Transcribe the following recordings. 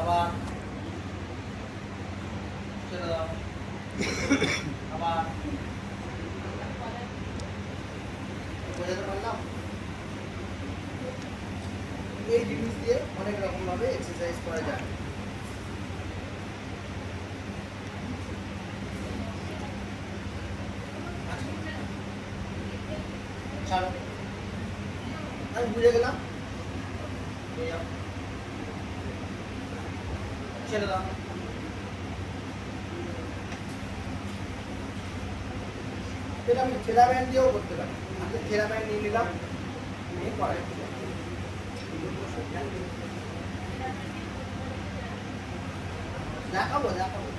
আবার ছেড়ে দাও, আবার বোঝাতে পারলাম। এই জিনিস দিয়ে অনেক রকম ভাবে এক্সারসাইজ করা যায়। ছাড়ো, আমি বুঝে গেলাম। ছেড়ে দাও, এটা আমি ঠেলা ব্যান্ড দিয়েও করতে পারি। আমি ঠেলা ব্যান্ড নিয়ে নিলাম, নিয়ে করাই দেখাবো দেখাবো।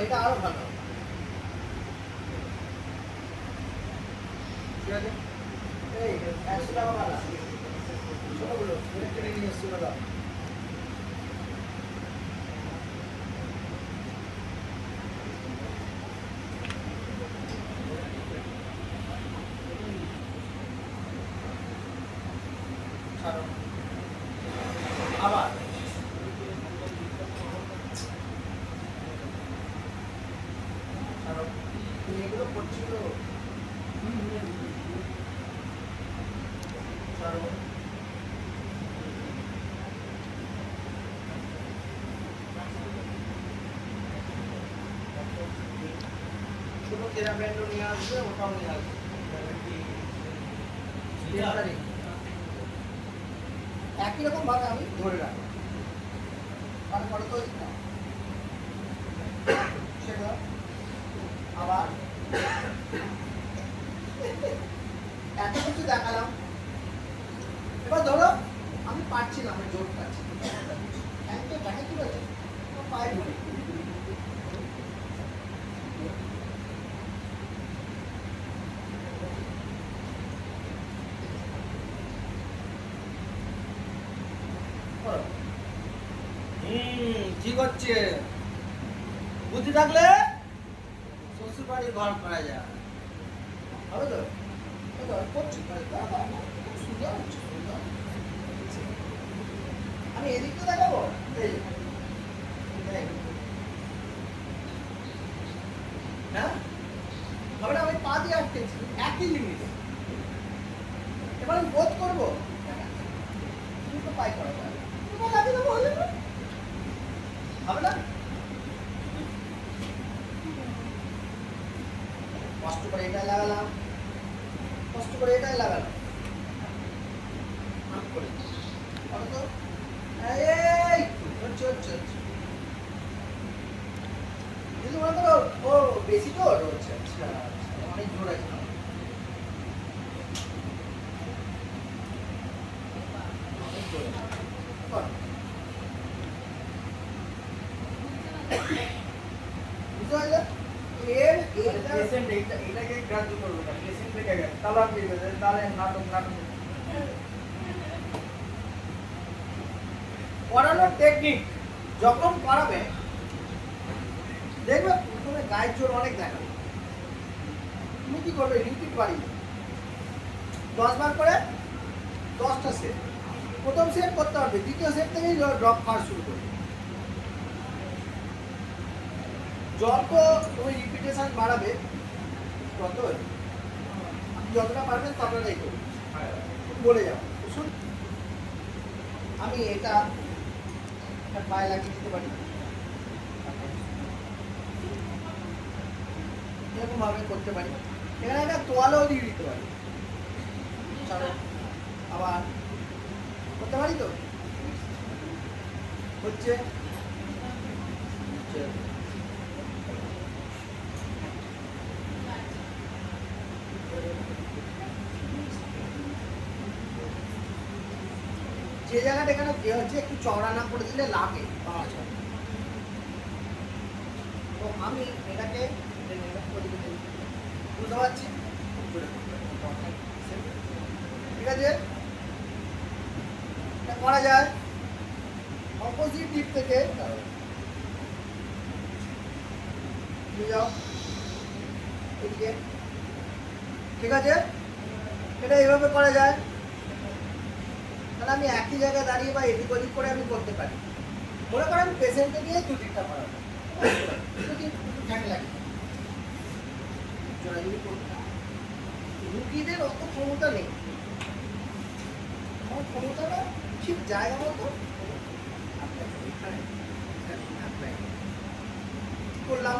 এটা আরো ভালো। ঠিক আছে, এই 100 টাকা বালা ছোটগুলো এটা কিনে নিয়ে এসছি দাদা। ছাড়ো, আবার ছাড়ো। তুমি এগুলো করছিল, ছাড়ো। ছোট তেরা ব্যান্ডও নিয়ে আসবে, ওটাও নিয়ে আসবে। একই রকম ভাবে আমি ধরে রাখবো, মানে পরে তো সেটা আবার এত কিছু দেখালাম। এবার ধরো আমি পারছি না, আমি জোর পাচ্ছি, দেখা কি হয়েছে পায়ে ধরে ঠিক হচ্ছে। বুদ্ধি থাকলে শ্বশুর বাড়ির ঘর করা যায়, হবে তো? করছি, সুন্দর হচ্ছে, সুন্দর। আমি এদিকটা দেখাবো, হ্যাঁ হবে না? আমি পা দিয়ে আটকেছি একই জিনিস, এবার আমি বোধ করবো দুটো পাই করা যায়, লাগে দেবো, হলে হবে না? কষ্ট করে এটাই লাগালাম, কষ্ট করে এটাই লাগালাম, ও বেশি জোর হচ্ছে, অনেক জোর আছে। পড়ানোর টেকনিক যখন করাবে দেখবে প্রথমে গায়ের জোর অনেক দেখাবে। তুমি কি করবে? রিপিট বাড়িয়ে 10 বার করে 10টা সেট, প্রথম সেট করতে হবে, দ্বিতীয় সেট থেকেই ড্রপ খাওয়া শুরু করবে। যত তুমি রিপিটেশন বাড়াবে তত আপনি যতটা পারবেন ততটাই করবেন, বলে যাও। শুন, আমি এটা পায়ে লাগিয়ে দিতে পারি, এরকম ভাবে করতে পারি। এখানে একটা তোয়ালেও দিয়ে দিতে পারি, ছাড়ো, আবার করতে পারি তো হচ্ছে। যে জায়গাটা এখানে দেওয়া হচ্ছে একটু চওড়া না করে দিলে লাগে পাওয়া যায়। তো আমি এটাকে বুঝতে পারছি, ঠিক আছে? এটা করা যায় অপোজিট দিক থেকে, যাও এদিকে, ঠিক আছে? এটা এইভাবে করা যায়। তাহলে আমি একই জায়গায় দাঁড়িয়ে বা এদিক ওদিক করে আমি করতে পারি। মনে করেন পেশেন্টকে দিয়ে দুদিকটা করাবো, ঠ্যাং লাগে জোড়াজুড়ি করবো। রুগীদের অত ক্ষমতা নেই, আমার ক্ষমতাটা ঠিক জায়গা মতো করলাম।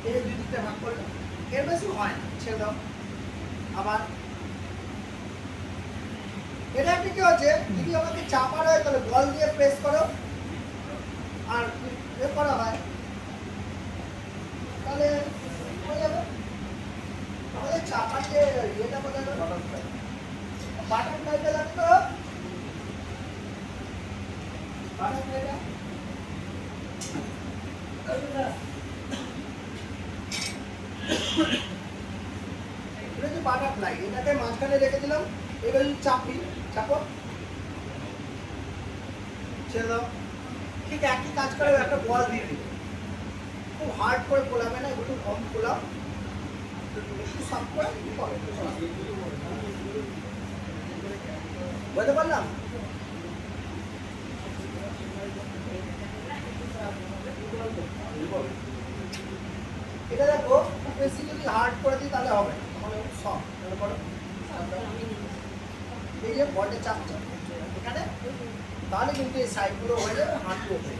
এই দুই দিকটা ভাগ করলাম, এর বেশি হয় না, ছেড়ে দাও। আবার এটা একটি কি হচ্ছে, যদি আমাকে চাপা হয় তাহলে বল দিয়ে প্রেস করো, আর এ করা হয় তাহলে হয়ে যাবে। আমাদের চাপার যে ইয়েটা কোথায় বাটারফ্লাইটা লাগতো, বাটারফ্লাইটা এটা যে বাটারফ্লাই, এটাকে মাঝখানে রেখে দিলাম। এবার যদি চাপি, চাপো, ছেড়ে দাও। ঠিক একই কাজ করে একটা বল দিয়ে দিবে। খুব হার্ড করে খোলাবে না, একটু কম খোলাও, একটু সফট করে বলতে পারলাম। এটা দেখো বেশি যদি হার্ড করে দিই তাহলে হবে না, তাহলে সফট করো। এই যে বলটা চাপ চাপ এখানে, তাহলে কিন্তু এই সাইডগুলো হয়ে যাবে, হাঁটু ওপরে।